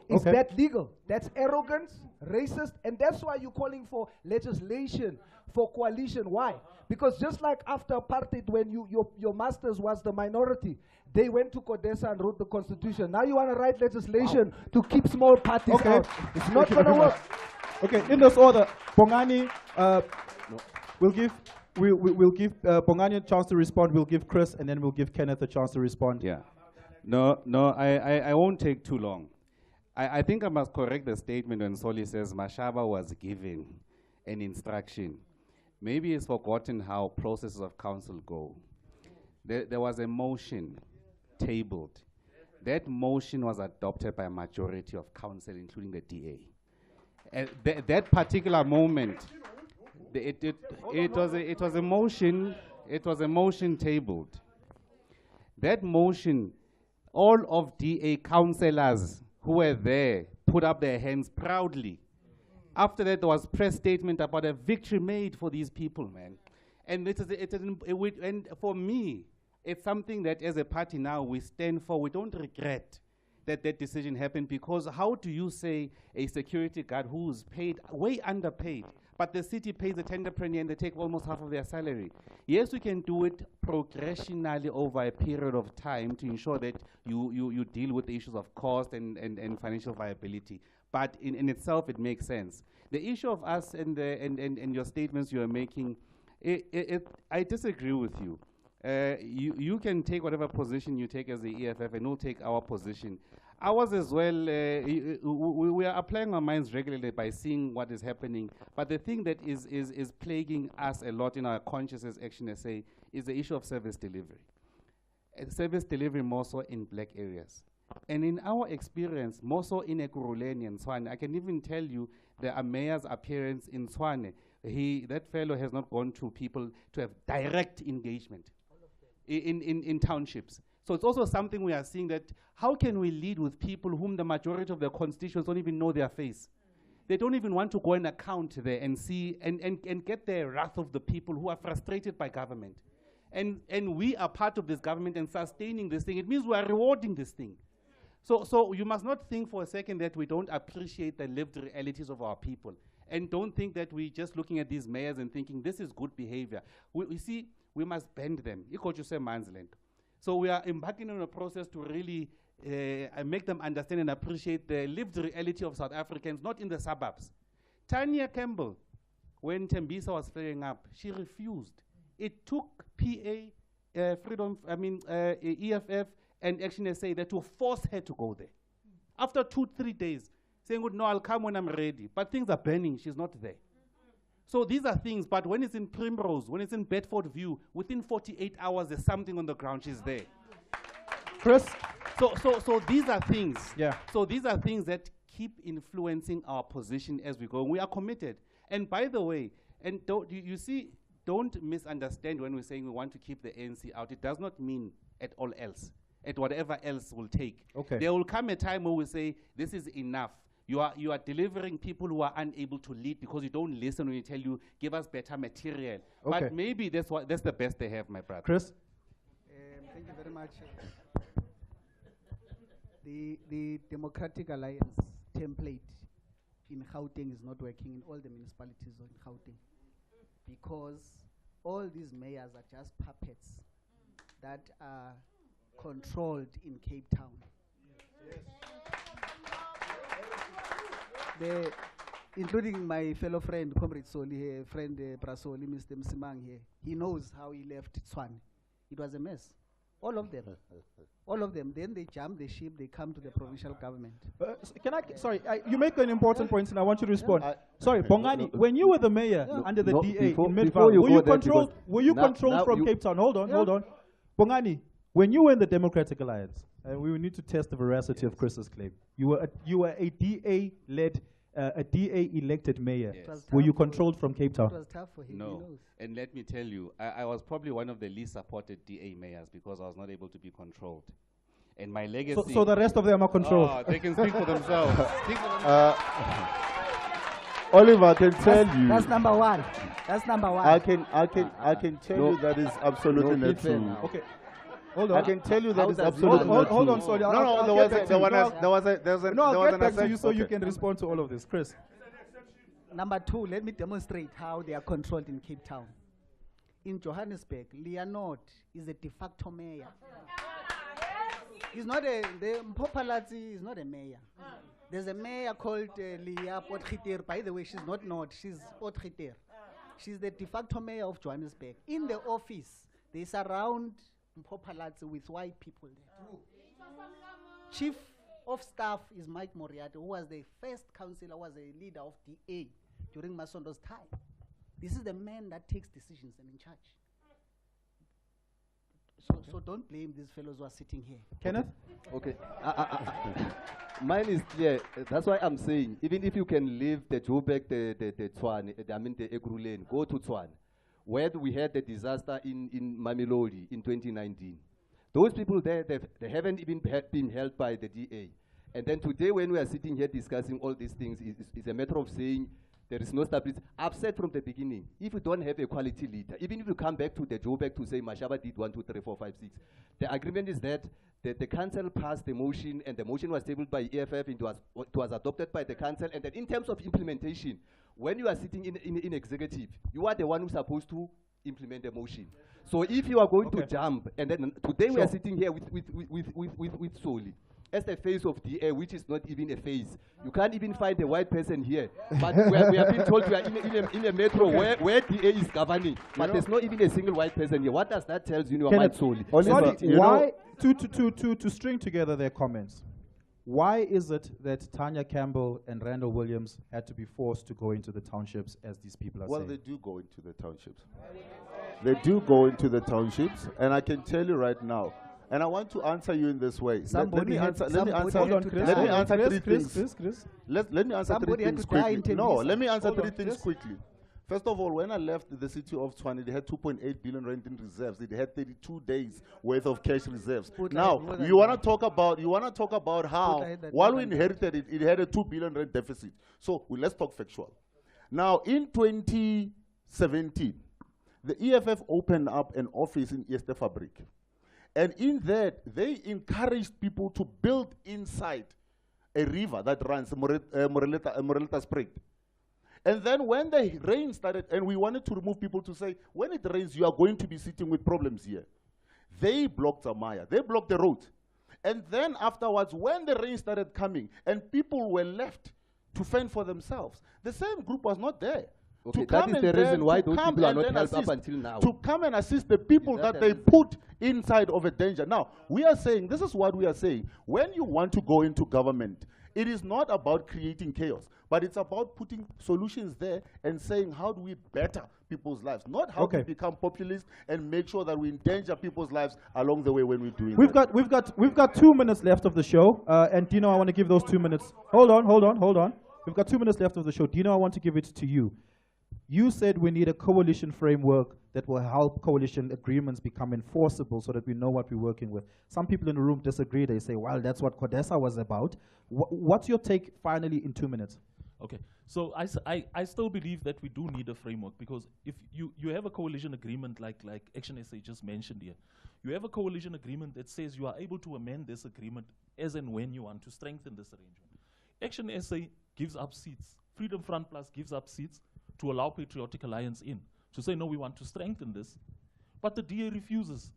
Speaker 9: Is that legal? That's arrogance, racist, and that's why you're calling for legislation, for coalition. Why? Because just like after apartheid, when your masters was the minority, they went to Codesa and wrote the constitution. Now you want to write legislation to keep small parties out. It's not going to work.
Speaker 1: Okay, in this order, Bongani, we'll give Bongani a chance to respond. We'll give Chris, and then we'll give Kenneth a chance to respond.
Speaker 3: Yeah. No, I won't take too long. I think I must correct the statement when Solly says Mashaba was given an instruction. Maybe he's forgotten how processes of council go. There was a motion tabled. That motion was adopted by a majority of council, including the DA. At that particular moment, it was a motion. It was a motion tabled. That motion, all of DA councillors who were there put up their hands proudly. After that, there was press statement about a victory made for these people, man. And and for me, it's something that as a party now we stand for. We don't regret that that decision happened, because how do you say a security guard who's paid, way underpaid, but the city pays a tender premium and they take almost half of their salary? Yes, we can do it progressionally over a period of time to ensure that you deal with the issues of cost and financial viability. But in itself, it makes sense. The issue of us and your statements you are making, I disagree with you. You can take whatever position you take as the EFF, and we'll take our position. Ours as well, we are applying our minds regularly by seeing what is happening. But the thing that is plaguing us a lot in our consciousness Action SA is the issue of service delivery. Service delivery more so in black areas. And in our experience, more so in Ekurhuleni and Tshwane, I can even tell you the mayor's appearance in Tshwane, that fellow has not gone to people to have direct engagement in townships. So it's also something we are seeing, that how can we lead with people whom the majority of their constituents don't even know their face? They don't even want to go and account there and see and get the wrath of the people who are frustrated by government. And we are part of this government and sustaining this thing. It means we are rewarding this thing. So you must not think for a second that we don't appreciate the lived realities of our people. And don't think that we're just looking at these mayors and thinking this is good behavior. We see, we must bend them. So we are embarking on a process to really make them understand and appreciate the lived reality of South Africans, not in the suburbs. Tanya Campbell, when Tembisa was flaring up, she refused. It took PA, EFF, and Action SA that to force her to go there. After 2-3 days, saying, no, I'll come when I'm ready. But things are burning, she's not there. So these are things, but when it's in Primrose, when it's in Bedford View, within 48 hours, there's something on the ground, she's there.
Speaker 1: Chris?
Speaker 3: So these are things.
Speaker 1: Yeah.
Speaker 3: So these are things that keep influencing our position as we go. We are committed. And by the way, and you see, don't misunderstand when we're saying we want to keep the ANC out. It does not mean at all else, at whatever else will take.
Speaker 1: Okay.
Speaker 3: There will come a time where we say, this is enough. You are delivering people who are unable to lead because you don't listen when you tell you, give us better material.
Speaker 1: Okay.
Speaker 3: But maybe that's the best they have, my brother.
Speaker 1: Chris?
Speaker 6: Thank you very much. The Democratic Alliance template in Gauteng is not working in all the municipalities in Gauteng, because all these mayors are just puppets that are controlled in Cape Town. Including my fellow friend, Comrade Soli here, friend Brasoli, Mr. Msimang here. He knows how he left Tshwane. It was a mess. All of them. All of them. Then they jump the ship, they come to the provincial government.
Speaker 1: You make an important point and I want you to respond. Sorry, Bongani, when you were the mayor under the DA in Midvale, were you controlled from Cape Town? Hold on. Bongani, when you were in the Democratic Alliance, and we need to test the veracity of Chris's claim, you were a DA-led, a DA-elected mayor. Were you controlled from Cape Town?
Speaker 6: It was tough for him.
Speaker 3: No. And let me tell you, I was probably one of the least supported DA mayors because I was not able to be controlled. And my legacy...
Speaker 1: So the rest of them are controlled?
Speaker 3: Oh, they can speak for themselves.
Speaker 4: Oliver, I can tell you.
Speaker 6: That's number one. That's number one.
Speaker 4: I can tell you that is absolutely not true.
Speaker 1: Okay. Hold on.
Speaker 4: I can tell you that is absolutely not true.
Speaker 1: Hold on, sorry.
Speaker 4: There was
Speaker 1: I'll get back to you so
Speaker 4: okay.
Speaker 1: you can respond to all of this. Chris.
Speaker 6: Number two, let me demonstrate how they are controlled in Cape Town. In Johannesburg, Leonard is a de facto mayor. He's not the Mpopalati is not a mayor. There's a mayor called Leah Potgieter. By the way, she's not Nord, she's Potgieter. She's the de facto mayor of Johannesburg. In the office, they surround Mpopalati with white people there. Chief of staff is Mike Moriarty, who was the first councillor, was a leader of DA during Masondo's time. This is the man that takes decisions and in charge. So don't blame these fellows who are sitting here.
Speaker 1: Kenneth?
Speaker 2: Okay. Mine is clear. That's why I'm saying, even if you can leave the Joburg, the Tshwane, the Ekurhuleni, go to Tshwane, where we had the disaster in Mamelodi in 2019. Those people there, they haven't even been held by the DA. And then today, when we are sitting here discussing all these things, it's a matter of saying, There is no stability. I've said from the beginning, if you don't have a quality leader, even if you come back to the Joburg to say Mashaba did 1, 2, 3, 4, 5, 6, the agreement is that the council passed the motion, and the motion was tabled by EFF, and it was adopted by the council, and then in terms of implementation, when you are sitting in executive, you are the one who's supposed to implement the motion. So if you are going to jump, and then today we are sitting here with Soli as the face of DA, which is not even a face. You can't even find a white person here. But we have been told we are in a metro where DA is governing, but there's not even a single white person here. What does that tell you in your mind, Soli?
Speaker 1: Sorry, why, to string together their comments, why is it that Tanya Campbell and Randall Williams had to be forced to go into the townships, as these people are saying?
Speaker 4: Well, they do go into the townships. They do go into the townships, and I can tell you right now, and I want to answer you in this way. Let me answer three things. Let me answer three things quickly. No, let me answer three things quickly. First of all, when I left the city of Tshwane, they had 2.8 billion rand in reserves. It had 32 days worth of cash reserves. Now, you want to talk about how, while we inherited it, it had a 2 billion rand deficit. So let's talk factual. Now, in 2017, the EFF opened up an office in Easter Fabric. And in that, they encouraged people to build inside a river that runs, Moreleta Spring. And then when the rain started, and we wanted to remove people to say, when it rains, you are going to be sitting with problems here. They blocked Zamaya. They blocked the road. And then afterwards, when the rain started coming, and people were left to fend for themselves, the same group was not there.
Speaker 2: Okay, that is the reason why those people are not helped up until now.
Speaker 4: To come and assist the people that they put inside of a danger. Now, we are saying, this is what we are saying. When you want to go into government, it is not about creating chaos, but it's about putting solutions there and saying, how do we better people's lives? Not how to become populist and make sure that we endanger people's lives along the way when we're doing that.
Speaker 1: We've got 2 minutes left of the show, and Dino, I want to give those 2 minutes. Hold on. We've got 2 minutes left of the show. Dino, I want to give it to you. You said we need a coalition framework that will help coalition agreements become enforceable so that we know what we're working with. Some people in the room disagree. They say, well, that's what CODESA was about. What's your take, finally, in 2 minutes?
Speaker 5: Okay, so I still believe that we do need a framework, because if you have a coalition agreement like Action SA just mentioned here, you have a coalition agreement that says you are able to amend this agreement as and when you want to strengthen this arrangement. Action SA gives up seats. Freedom Front Plus gives up seats to allow Patriotic Alliance in, to say, no, we want to strengthen this. But the DA refuses.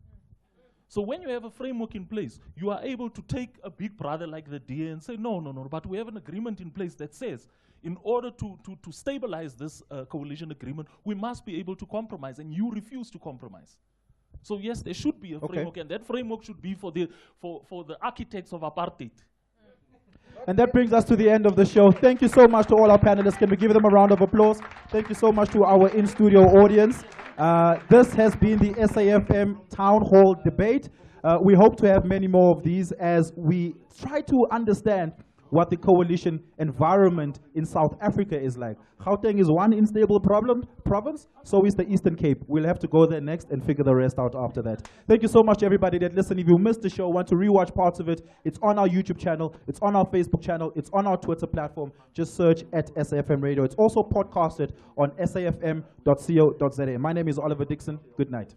Speaker 5: So when you have a framework in place, you are able to take a big brother like the DA and say, no, but we have an agreement in place that says, in order to stabilize this coalition agreement, we must be able to compromise, and you refuse to compromise. So yes, there should be a framework, and that framework should be for the architects of apartheid.
Speaker 1: And that brings us to the end of the show. Thank you so much to all our panelists. Can we give them a round of applause? Thank you so much to our in-studio audience. This has been the SAFM Town Hall Debate. We hope to have many more of these as we try to understand what the coalition environment in South Africa is like. Gauteng is one unstable province, so is the Eastern Cape. We'll have to go there next and figure the rest out after that. Thank you so much, everybody that listened. If you missed the show, want to rewatch parts of it, it's on our YouTube channel, it's on our Facebook channel, it's on our Twitter platform. Just search at SAFM Radio. It's also podcasted on safm.co.za. My name is Oliver Dickson. Good night.